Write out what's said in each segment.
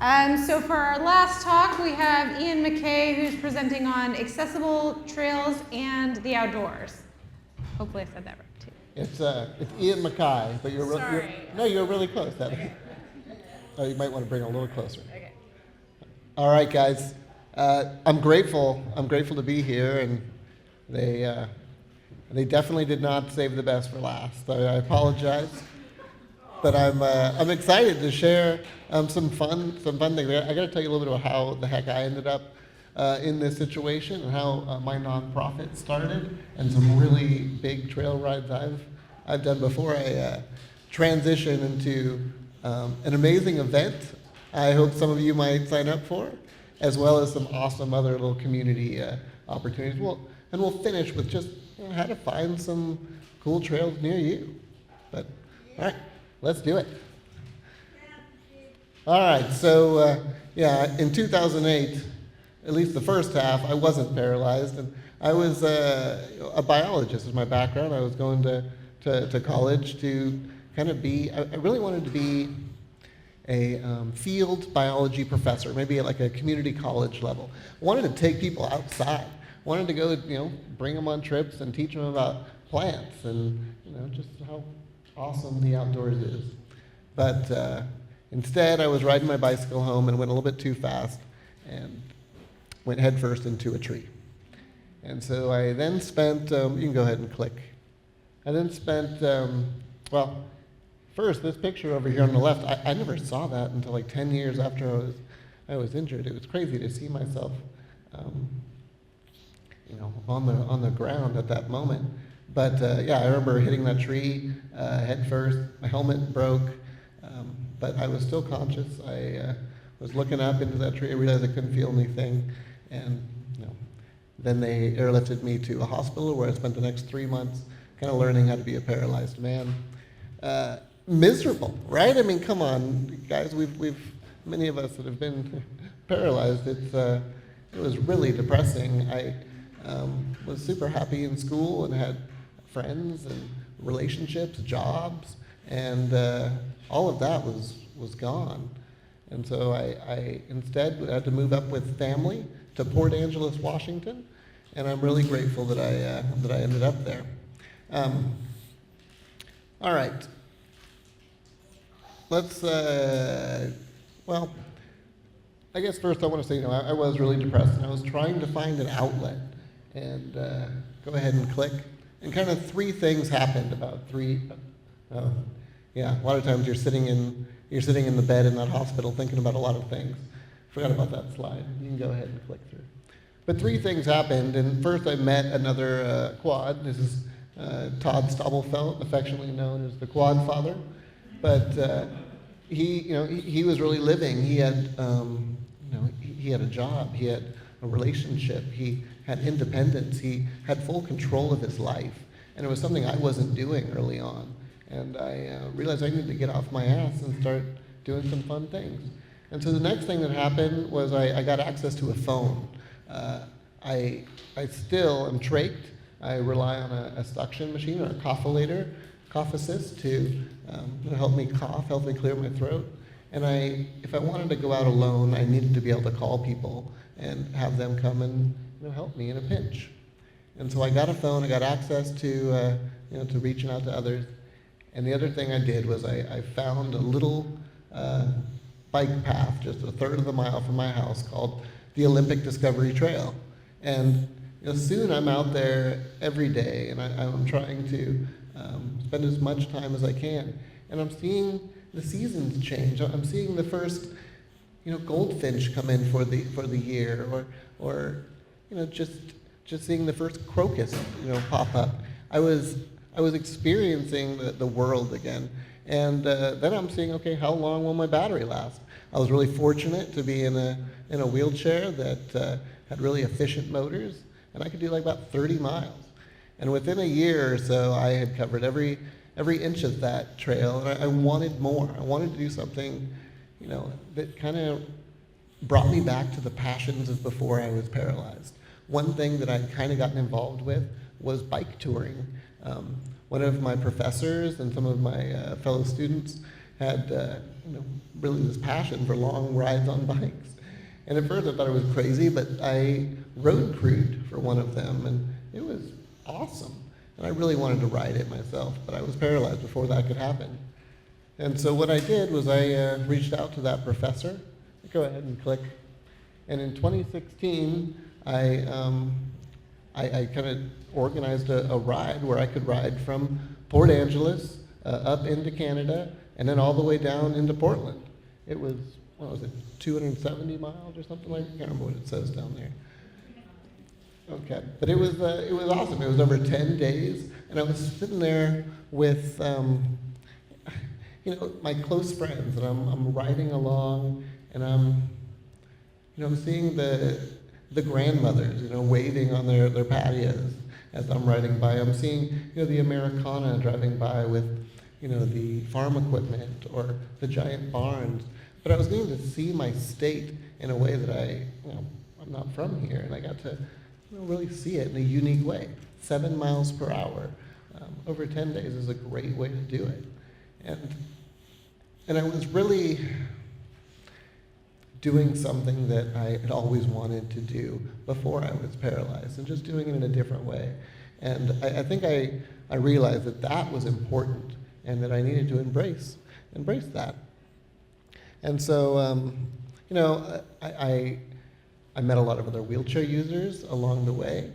So for our last talk, we have Ian Mackay, who's presenting on accessible trails and the outdoors. Hopefully I said that right, too. It's Ian Mackay, but you're really close. Okay. Oh, you might want to bring it a little closer. Okay. All right, guys. I'm grateful. I'm grateful to be here, and they definitely did not save the best for last. I apologize, but I'm excited to share some fun things. I got to tell you a little bit about how the heck I ended up in this situation and how my nonprofit started, and some really big trail rides I've done before I transition into an amazing event I hope some of you might sign up for, as well as some awesome other little community opportunities. We'll finish with just how to find some cool trails near you. But all right, let's do it. All right, so in 2008, at least the first half, I wasn't paralyzed, and I was a biologist as my background. I was going to college to kind of be, I really wanted to be a field biology professor, maybe at like a community college level. I wanted to take people outside. I wanted to go, bring them on trips and teach them about plants and, just how awesome the outdoors is. But instead, I was riding my bicycle home and went a little bit too fast and went headfirst into a tree. And so I then spent, you can go ahead and click. I then spent, first, this picture over here on the left, I never saw that until like 10 years after I was injured. It was crazy to see myself, on the ground at that moment. But I remember hitting that tree head first. My helmet broke, but I was still conscious. I was looking up into that tree. I realized I couldn't feel anything, and then they airlifted me to a hospital where I spent the next 3 months kind of learning how to be a paralyzed man. Miserable, right? I mean, come on, guys. We've many of us that have been paralyzed. It was really depressing. I was super happy in school and had friends and relationships, jobs, and all of that was gone. And so I instead had to move up with family to Port Angeles, Washington, and I'm really grateful that I ended up there. All right. Let's, I guess first I want to say, I was really depressed, and I was trying to find an outlet. And go ahead and click. And kind of three things happened about a lot of times you're sitting in the bed in that hospital thinking about a lot of things. Forgot about that slide. You can go ahead and click through. But three things happened, and first I met another quad. This is Todd Stobelfelt, affectionately known as the Quad Father. But he was really living. He had, he had a job. He had a relationship. He had independence. He had full control of his life. And it was something I wasn't doing early on. And I realized I needed to get off my ass and start doing some fun things. And so the next thing that happened was I got access to a phone. I still am trached. I rely on a suction machine or a cough assist to help me cough, help me clear my throat. And if I wanted to go out alone, I needed to be able to call people and have them come and help me in a pinch. And so I got a phone. I got access to to reaching out to others. And the other thing I did was I found a little bike path just a third of a mile from my house called the Olympic Discovery Trail. And soon I'm out there every day, and I'm trying to spend as much time as I can. And I'm seeing the seasons change. I'm seeing the first goldfinch come in for the year, or just seeing the first crocus pop up. I was experiencing the world again, and then I'm seeing, okay, how long will my battery last? I was really fortunate to be in a wheelchair that had really efficient motors, and I could do like about 30 miles. And within a year or so, I had covered every inch of that trail, and I wanted more. I wanted to do something, that kind of brought me back to the passions of before I was paralyzed. One thing that I'd kind of gotten involved with was bike touring. One of my professors and some of my fellow students had really this passion for long rides on bikes. And at first I thought it was crazy, but I road crewed for one of them, and it was awesome. And I really wanted to ride it myself, but I was paralyzed before that could happen. And so what I did was I reached out to that professor. Go ahead and click. And in 2016, I kind of organized a ride where I could ride from Port Angeles up into Canada and then all the way down into Portland. It was, what was it, 270 miles or something like that? I can't remember what it says down there. Okay, but it was awesome. It was over 10 days, and I was sitting there with my close friends, and I'm riding along, and I'm seeing the grandmothers, waving on their patios as I'm riding by. I'm seeing, the Americana driving by with, the farm equipment or the giant barns. But I was getting to see my state in a way that I'm not from here, and I got to really see it in a unique way. 7 miles per hour over 10 days is a great way to do it. And I was really doing something that I had always wanted to do before I was paralyzed, and just doing it in a different way. And I think I realized that was important, and that I needed to embrace that. And so, I met a lot of other wheelchair users along the way,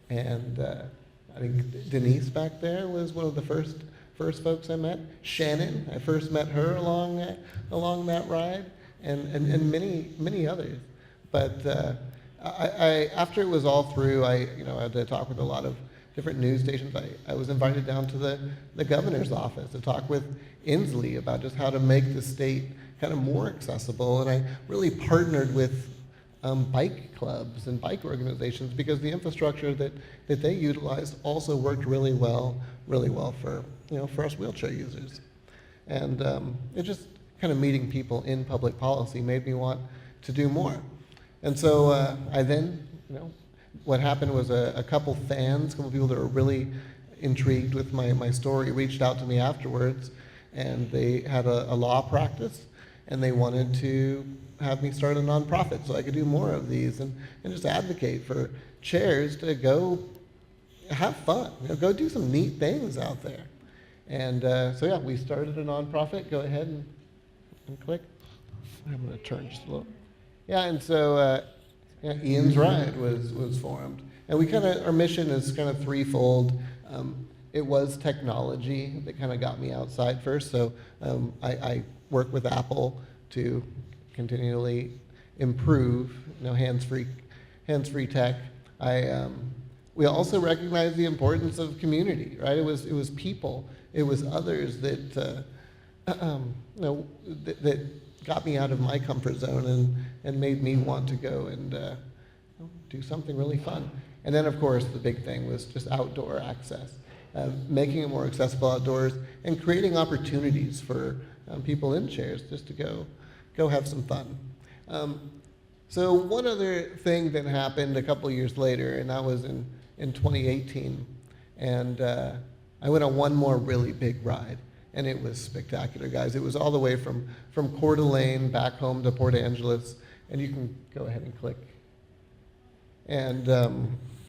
and I think Denise back there was one of the first folks I met. Shannon, I first met her along that ride, and many others. But I after it was all through, I had to talk with a lot of different news stations. I was invited down to the governor's office to talk with Inslee about just how to make the state kind of more accessible, and I really partnered with bike clubs and bike organizations, because the infrastructure that they utilized also worked really well for us wheelchair users. And it just kind of meeting people in public policy made me want to do more. And so I then, what happened was a couple people that were really intrigued with my story reached out to me afterwards, and they had a law practice, and they wanted to have me start a nonprofit so I could do more of these and just advocate for chairs to go have fun, go do some neat things out there. And we started a nonprofit. Go ahead and click. I'm going to turn just a little. Yeah, and so Ian's Ride was formed. And our mission is kind of threefold. It was technology that kind of got me outside first. So I work with Apple to continually improve, hands-free tech. We also recognize the importance of community, right? It was people, it was others that that got me out of my comfort zone and made me want to go and do something really fun. And then, of course, the big thing was just outdoor access, making it more accessible outdoors, and creating opportunities for people in chairs just to go have some fun. So one other thing that happened a couple years later, and that was in 2018, and I went on one more really big ride, and it was spectacular, guys. It was all the way from Coeur d'Alene back home to Port Angeles, and you can go ahead and click. And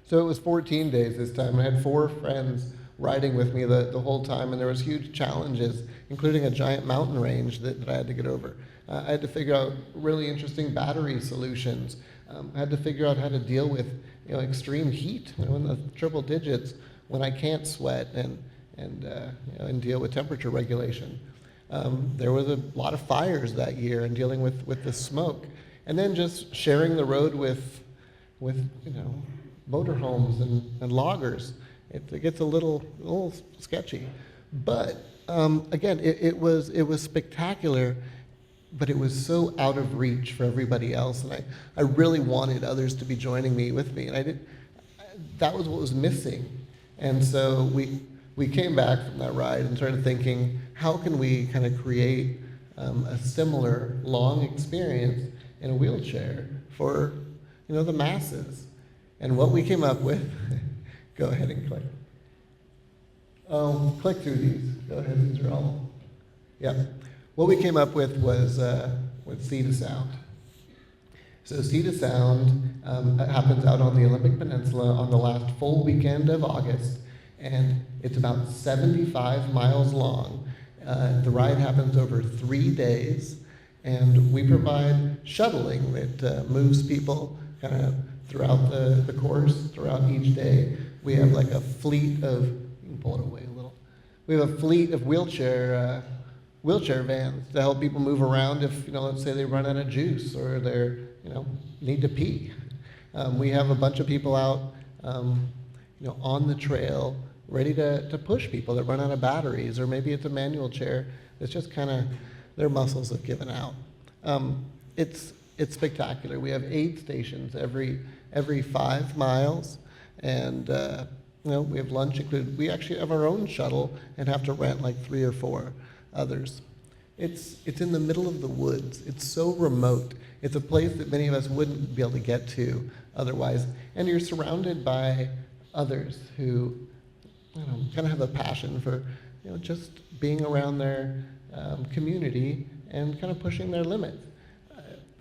so it was 14 days this time. I had 4 friends riding with me the whole time, and there was huge challenges, including a giant mountain range that I had to get over. I had to figure out really interesting battery solutions. I had to figure out how to deal with extreme heat in the triple digits when I can't sweat, and deal with temperature regulation. There was a lot of fires that year, and dealing with the smoke, and then just sharing the road with motorhomes and loggers. It gets a little sketchy, but again, it was spectacular. But it was so out of reach for everybody else, and I really wanted others to be joining me with me, and that was what was missing. And so we came back from that ride and started thinking, how can we kind of create a similar long experience in a wheelchair for the masses? And what we came up with, go ahead and click. Click through these. Go ahead, these are all. Yeah. what we came up with was Sea to Sound. So Sea to Sound happens out on the Olympic Peninsula on the last full weekend of August, and it's about 75 miles long. The ride happens over 3 days, and we provide shuttling that moves people kind of throughout the course, throughout each day. We have like a fleet of, you can pull it away a little. We have a fleet of wheelchair vans to help people move around if, let's say they run out of juice or they're, need to pee. We have a bunch of people out, on the trail ready to push people that run out of batteries, or maybe it's a manual chair that's just kind of, their muscles have given out. It's spectacular. We have aid stations every 5 miles, and we have lunch included. We actually have our own shuttle and have to rent like 3 or 4 others. It's in the middle of the woods. It's so remote. It's a place that many of us wouldn't be able to get to otherwise. And you're surrounded by others who kind of have a passion for just being around their community and kind of pushing their limits.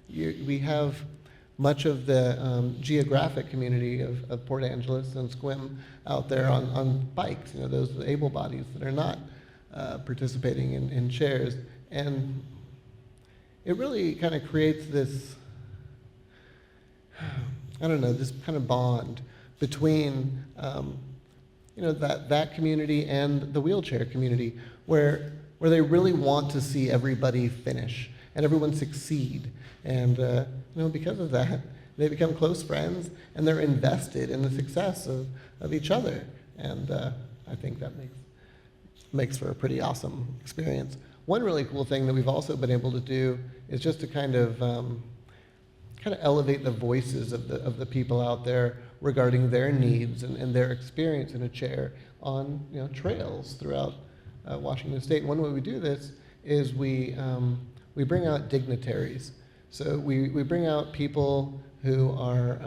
We have much of the geographic community of Port Angeles and Sequim out there on bikes, those able bodies that are not participating in chairs. And it really kind of creates this, this kind of bond between, that community and the wheelchair community where they really want to see everybody finish and everyone succeed. And, because of that, they become close friends and they're invested in the success of each other. And I think that makes for a pretty awesome experience. One really cool thing that we've also been able to do is just to kind of elevate the voices of the people out there regarding their needs and their experience in a chair on trails throughout Washington State. One way we do this is we bring out dignitaries. So we bring out people who are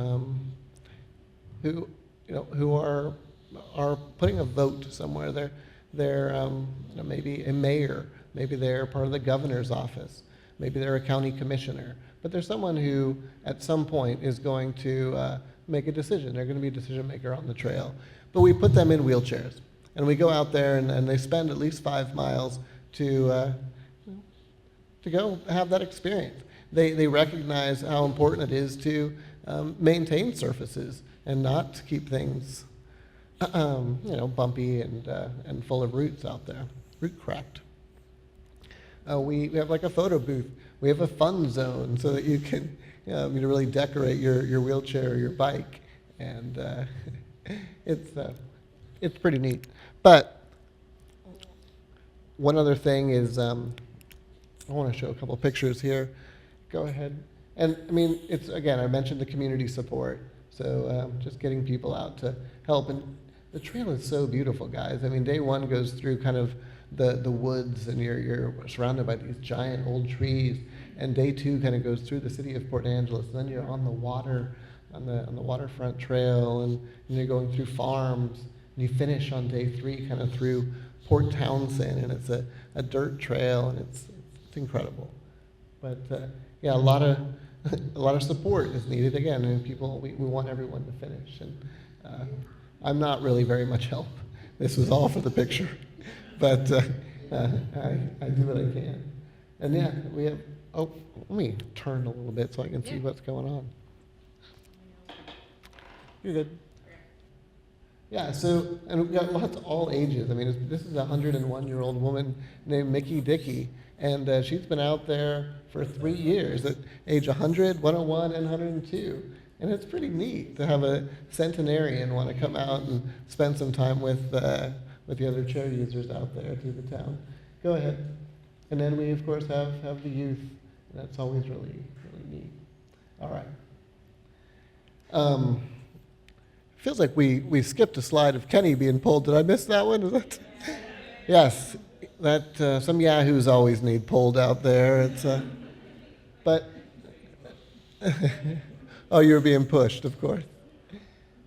putting a vote somewhere. They're maybe a mayor, maybe they're part of the governor's office, maybe they're a county commissioner, but there's someone who at some point is going to make a decision. They're going to be a decision maker on the trail. But we put them in wheelchairs, and we go out there and they spend at least 5 miles to go have that experience. They recognize how important it is to maintain surfaces and not to keep things bumpy and full of roots out there, root cracked. We have like a photo booth. We have a fun zone so that you can really decorate your wheelchair or your bike, and it's pretty neat. But one other thing is I want to show a couple pictures here. Go ahead. And it's, again, I mentioned the community support, so just getting people out to help. And the trail is so beautiful, guys. Day one goes through kind of the woods, and you're surrounded by these giant old trees. And day 2 kind of goes through the city of Port Angeles. And then you're on the water, on the waterfront trail, and you're going through farms. And you finish on day 3 kind of through Port Townsend, and it's a dirt trail, and it's incredible. But a lot of support is needed. Again, we want everyone to finish, and I'm not really very much help. This was all for the picture, but I do what I can. And we have. Oh, let me turn a little bit so I can see what's going on. You're good. Yeah, so, and we've got lots of all ages. This is a 101-year-old woman named Mickey Dickey, and she's been out there for 3 years at age 100, 101, and 102. And it's pretty neat to have a centenarian want to come out and spend some time with the other chair users out there through the town. Go ahead. And then we, of course, have the youth. That's always really, really neat. All right. Feels like we skipped a slide of Kenny being pulled. Did I miss that one? Is that? Yes. That some yahoos always need pulled out there. It's but oh, you were being pushed, of course.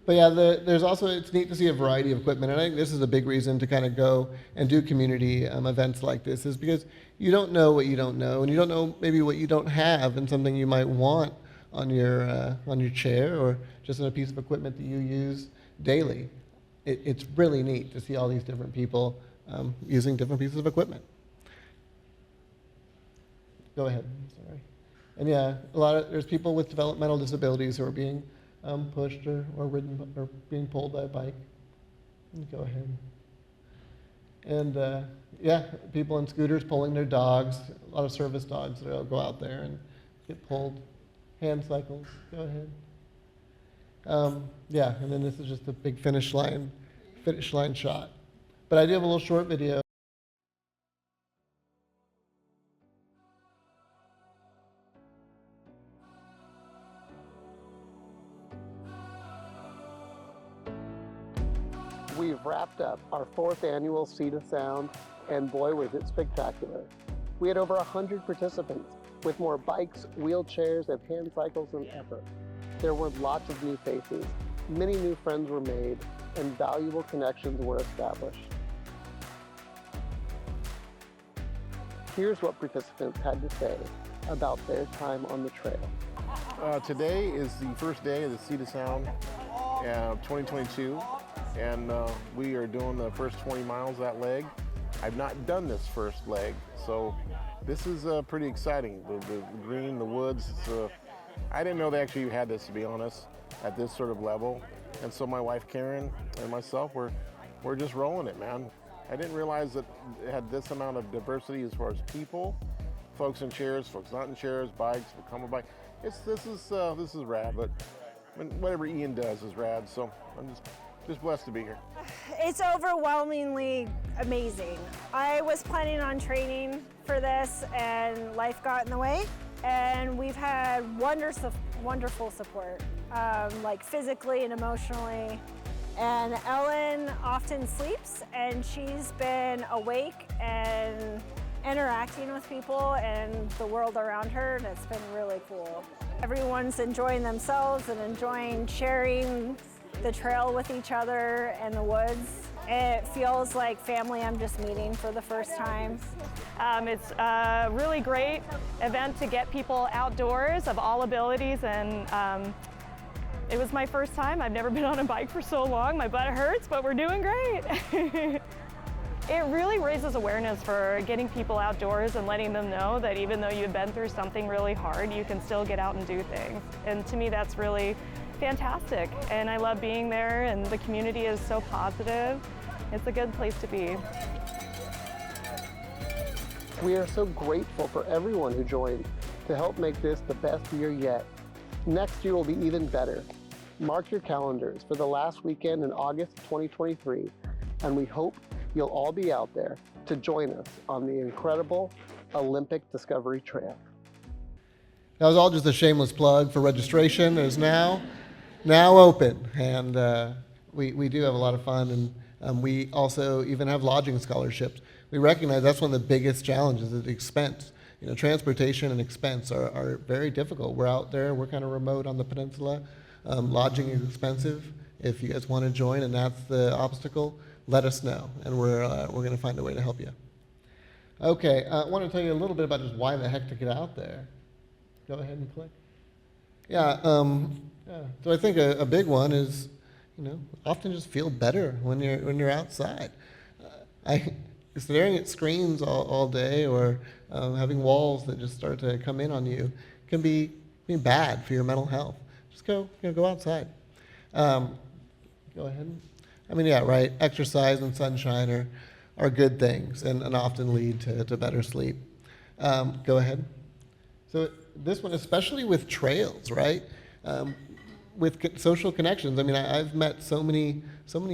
But yeah, there's also, it's neat to see a variety of equipment, and I think this is a big reason to kind of go and do community events like this, is because you don't know what you don't know, and you don't know maybe what you don't have, and something you might want on your chair or just in a piece of equipment that you use daily. It's really neat to see all these different people using different pieces of equipment. Go ahead. Sorry. And yeah, there's people with developmental disabilities who are being pushed or ridden or being pulled by a bike. Go ahead. And yeah, people in scooters pulling their dogs. A lot of service dogs that'll go out there and get pulled. Hand cycles. Go ahead. Yeah, and then this is just a big finish line shot. But I do have a little short video. We've wrapped up our 4th annual Sea to Sound, and boy was it spectacular. We had over 100 participants, with more bikes, wheelchairs, and hand cycles than ever. There were lots of new faces, many new friends were made, and valuable connections were established. Here's what participants had to say about their time on the trail. Today is the first day of the Sea to Sound 2022, and we are doing the first 20 miles that leg. I've not done this first leg, so this is pretty exciting. The green, the woods. I didn't know they actually had this, to be honest, at this sort of level. And so my wife Karen and myself, we're just rolling it, man. I didn't realize that it had this amount of diversity as far as people, folks in chairs, folks not in chairs, bikes, become a bike. This is rad. But whatever Ian does is rad. So I'm just blessed to be here. It's overwhelmingly amazing. I was planning on training for this, and life got in the way. And we've had wonderful support, like physically and emotionally. And Ellen often sleeps, and she's been awake and interacting with people and the world around her, and it's been really cool. Everyone's enjoying themselves and enjoying sharing the trail with each other and the woods. It feels like family I'm just meeting for the first time. It's a really great event to get people outdoors of all abilities, and it was my first time. I've never been on a bike for so long. My butt hurts, but we're doing great. It really raises awareness for getting people outdoors and letting them know that even though you've been through something really hard, you can still get out and do things. And to me, that's really fantastic. And I love being there, and the community is so positive. It's a good place to be. We are so grateful for everyone who joined to help make this the best year yet. Next year will be even better. Mark your calendars for the last weekend in August 2023, and we hope you'll all be out there to join us on the incredible Olympic Discovery Trail. That was all just a shameless plug for registration. It is now open, and we do have a lot of fun, and we also even have lodging scholarships. We recognize that's one of the biggest challenges is expense. You know, transportation and expense are very difficult. We're out there, we're kind of remote on the peninsula. Lodging is expensive. If you guys want to join and that's the obstacle, let us know, and we're going to find a way to help you. Okay, I want to tell you a little bit about just why the heck to get out there. Go ahead and click. Yeah, so I think a big one is, often just feel better when you're outside. Staring at screens all day or having walls that just start to come in on you can be bad for your mental health. Just go outside. Go ahead. Right. Exercise and sunshine are good things and often lead to better sleep. Go ahead. So this one, especially with trails, right? With social connections. I've met so many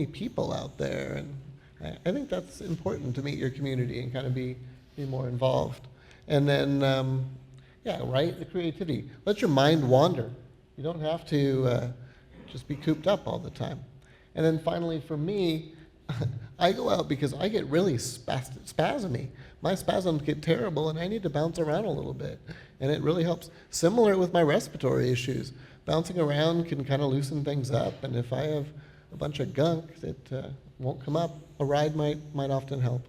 people out there, and I think that's important to meet your community and kind of be more involved. And then, the creativity. Let your mind wander. You don't have to just be cooped up all the time. And then finally, for me, I go out because I get really spasmy. My spasms get terrible and I need to bounce around a little bit. And it really helps. Similar with my respiratory issues. Bouncing around can kind of loosen things up. And if I have a bunch of gunk that won't come up, a ride might often help.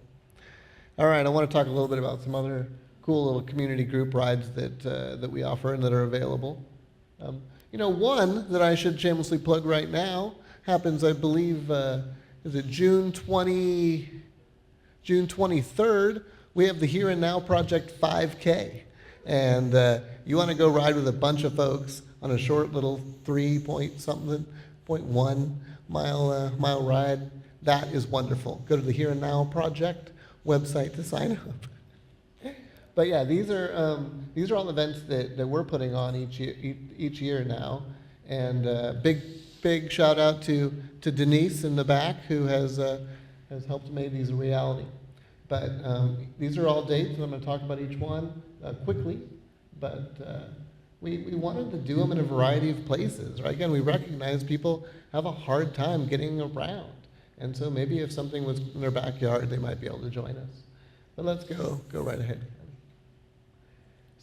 All right, I want to talk a little bit about some other cool little community group rides that we offer and that are available. One that I should shamelessly plug right now happens, I believe, is it June 23rd? We have the Here and Now Project 5K. And you want to go ride with a bunch of folks on a short little 3.1 mile ride. That is wonderful. Go to the Here and Now Project website to sign up. But yeah, these are all events that we're putting on each year now. And big shout out to Denise in the back, who has helped make these a reality. But these are all dates, and I'm going to talk about each one quickly. But we wanted to do them in a variety of places, right? Again, we recognize people have a hard time getting around. And so maybe if something was in their backyard, they might be able to join us. But let's go right ahead.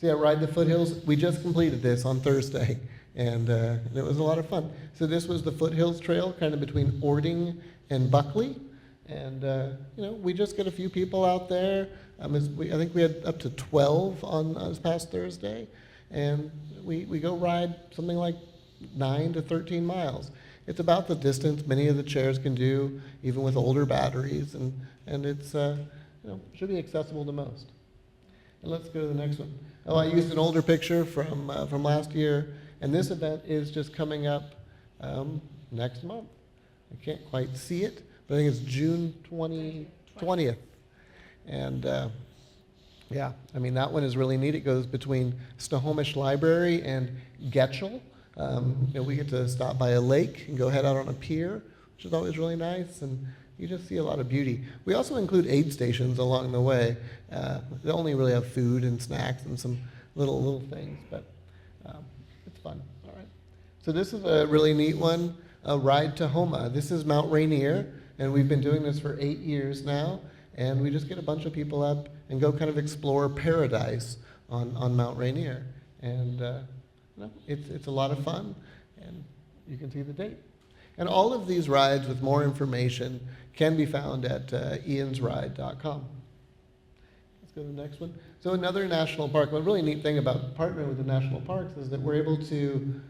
So yeah, Ride the Foothills. We just completed this on Thursday, and it was a lot of fun. So this was the Foothills Trail, kind of between Ording and Buckley. And we just get a few people out there. I think we had up to 12 on this past Thursday. And we go ride something like 9 to 13 miles. It's about the distance many of the chairs can do, even with older batteries, and it's should be accessible to most. And let's go to the next one. Oh, I used an older picture from last year, and this event is just coming up next month. I can't quite see it, but I think it's June 20th. And yeah, I mean, that one is really neat. It goes between Snohomish Library and Getchell. We get to stop by a lake and go head out on a pier, which is always really nice, and you just see a lot of beauty. We also include aid stations along the way. They only really have food and snacks and some little things, but it's fun. All right. So this is a really neat one, a Ride to Homa. This is Mount Rainier, and we've been doing this for 8 years now, and we just get a bunch of people up and go kind of explore paradise on Mount Rainier. And it's a lot of fun, and you can see the date. And all of these rides with more information can be found at iansride.com. Let's go to the next one. So another national park, one really neat thing about partnering with the national parks is that we're able to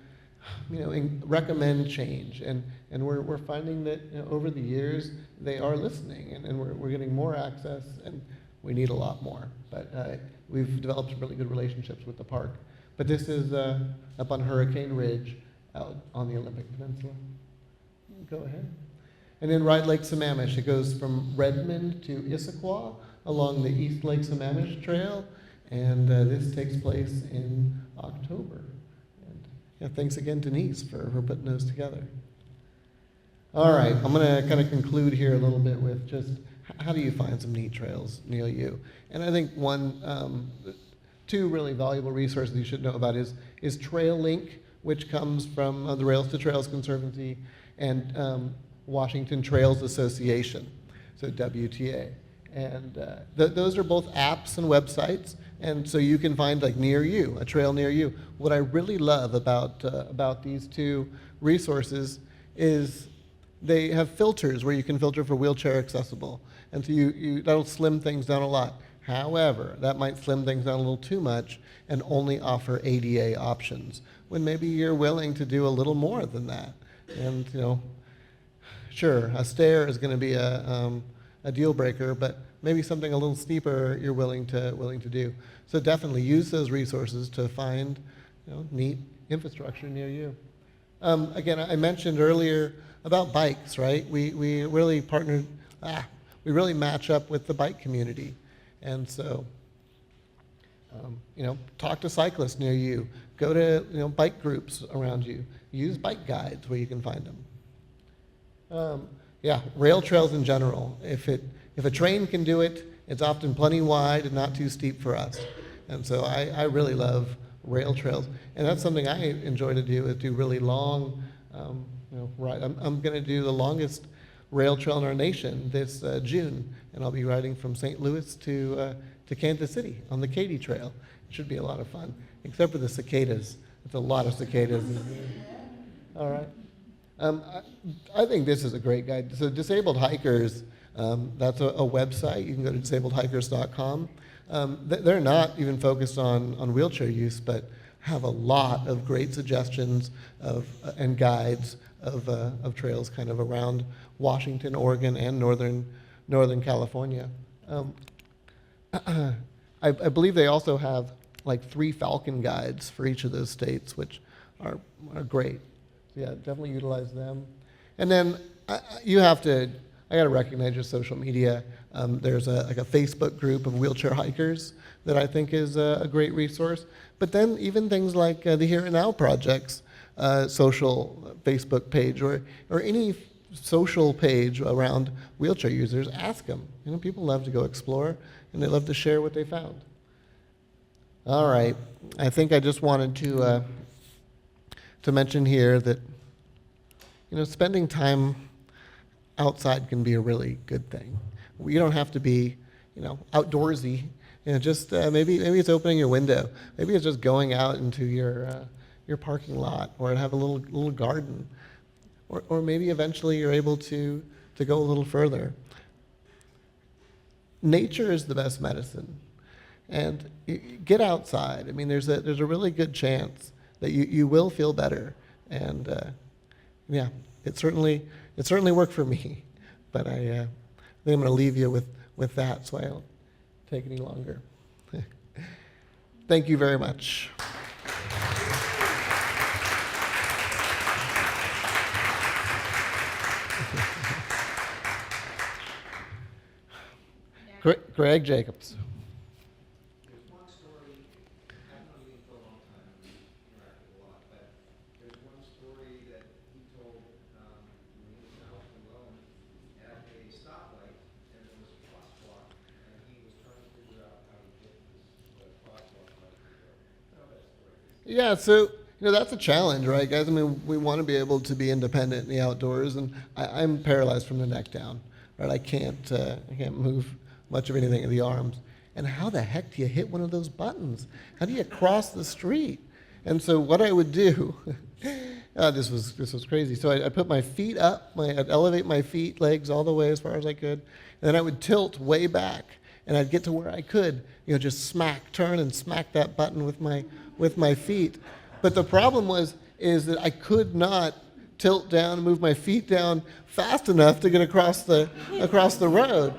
recommend change. And we're finding that over the years, they are listening, and we're getting more access, and we need a lot more. But we've developed really good relationships with the park. But this is up on Hurricane Ridge out on the Olympic Peninsula. Go ahead. And then Ride Lake Sammamish. It goes from Redmond to Issaquah along the East Lake Sammamish Trail, and this takes place in October. And yeah, thanks again, Denise, for putting those together. All right, I'm going to kind of conclude here a little bit with just how do you find some neat trails near you? And I think two really valuable resources you should know about is TrailLink, which comes from the Rails to Trails Conservancy, and Washington Trails Association, so WTA. And those are both apps and websites, and so you can find like near you, a trail near you. What I really love about these two resources is they have filters where you can filter for wheelchair accessible, and so that'll slim things down a lot. However, that might slim things down a little too much and only offer ADA options, when maybe you're willing to do a little more than that. And sure, a stair is going to be a deal breaker, but maybe something a little steeper you're willing to do. So definitely use those resources to find neat infrastructure near you. Again, I mentioned earlier about bikes, right? We really partnered. We really match up with the bike community, and so talk to cyclists near you. Go to bike groups around you. Use bike guides where you can find them. Rail trails in general. If a train can do it, it's often plenty wide and not too steep for us. And so I really love rail trails, and that's something I enjoy to do, is do really long ride. I'm going to do the longest rail trail in our nation this June, and I'll be riding from St. Louis to Kansas City on the Katy Trail. It should be a lot of fun, except for the cicadas. It's a lot of cicadas. All right. I think this is a great guide. So disabled hikers, that's a website. You can go to disabledhikers.com. They're not even focused on wheelchair use, but have a lot of great suggestions and guides of trails kind of around Washington, Oregon, and Northern California. I believe they also have like 3 Falcon guides for each of those states, which are great. Yeah, definitely utilize them. And then I got to recognize your social media. There's a Facebook group of wheelchair hikers that I think is a great resource. But then even things like the Here and Now Project's social Facebook page or any social page around wheelchair users, ask them. You know, people love to go explore and they love to share what they found. All right, I think I just wanted to mention here that, you know, spending time outside can be a really good thing. You don't have to be, you know, outdoorsy. You know, just maybe it's opening your window. Maybe it's just going out into your parking lot or have a little garden, or maybe eventually you're able to go a little further. Nature is the best medicine, and get outside. I mean, there's a really good chance that you will feel better, and yeah, it certainly worked for me. But I think I'm going to leave you with that, so I don't take any longer. Thank you very much. Greg Jacobs. There's one story, I've known you for a long time, and interacted a lot, but there's one story that he told when he was out alone at a stoplight, and there was a crosswalk, and he was trying to figure out how to get this crosswalk right to go. Tell that story. Yeah, so you know that's a challenge, right, guys? I mean, we want to be able to be independent in the outdoors, and I'm paralyzed from the neck down, right? I can't move much of anything in the arms. And how the heck do you hit one of those buttons? How do you cross the street? And so what I would do, this was crazy. So I put my feet up, I'd elevate my feet, legs all the way as far as I could, and then I would tilt way back, and I'd get to where I could, you know, just turn and smack that button with my feet. But the problem is that I could not tilt down and move my feet down fast enough to get across the road.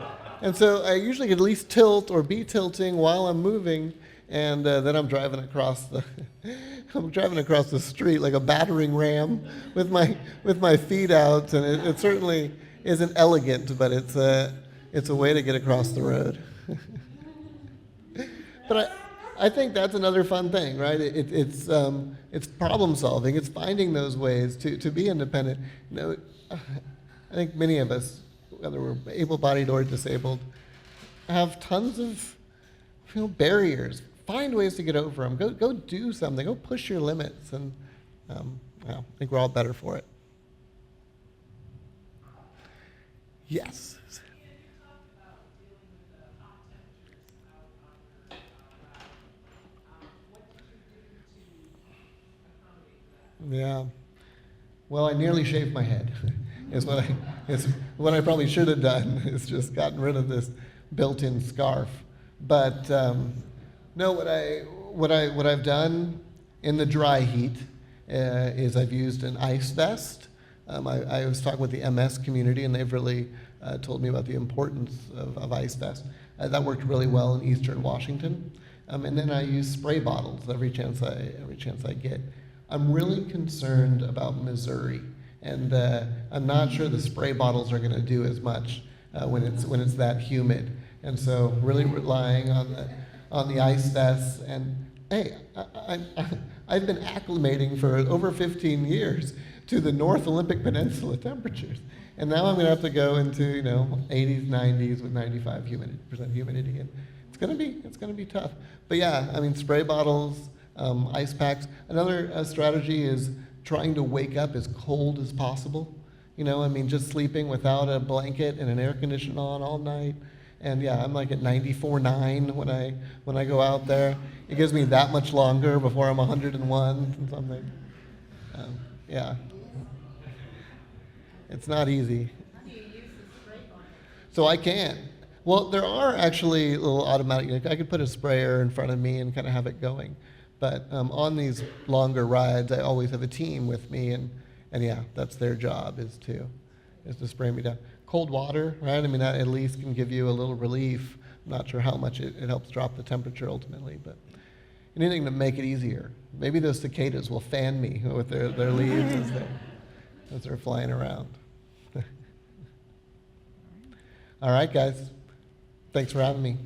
And so I usually could at least tilt or be tilting while I'm moving, and then I'm driving across the street like a battering ram with my feet out, and it certainly isn't elegant, but it's a way to get across the road. But I think that's another fun thing, right? It's problem solving. It's finding those ways to be independent. You know, I think many of us, whether we're able-bodied or disabled, have tons of barriers. Find ways to get over them. Go do something. Go push your limits, and I think we're all better for it. Yes. Yeah. Well, I nearly shaved my head. Is what I probably should have done. Is just gotten rid of this built-in scarf. But no, what I've done in the dry heat is I've used an ice vest. I was talking with the MS community, and they've really told me about the importance of ice vests. That worked really well in Eastern Washington. And then I use spray bottles every chance I get. I'm really concerned about Missouri, and I'm not sure the spray bottles are going to do as much when it's that humid. And so really relying on the ice vests. And hey, I've been acclimating for over 15 years to the North Olympic Peninsula temperatures, and now I'm going to have to go into 80s, 90s with 95% humidity, and it's going to be tough. But yeah, I mean, spray bottles. Ice packs. Another strategy is trying to wake up as cold as possible. You know, I mean, just sleeping without a blanket and an air conditioner on all night. And yeah, I'm like at 94.9 when I go out there. It gives me that much longer before I'm 101 and something. Yeah, it's not easy. So I can. Well, there are actually little automatic. I could put a sprayer in front of me and kind of have it going. But on these longer rides, I always have a team with me, and yeah, that's their job is to spray me down. Cold water, right? I mean, that at least can give you a little relief. I'm not sure how much it helps drop the temperature ultimately, but anything to make it easier. Maybe those cicadas will fan me with their leaves as they're flying around. All right, guys. Thanks for having me.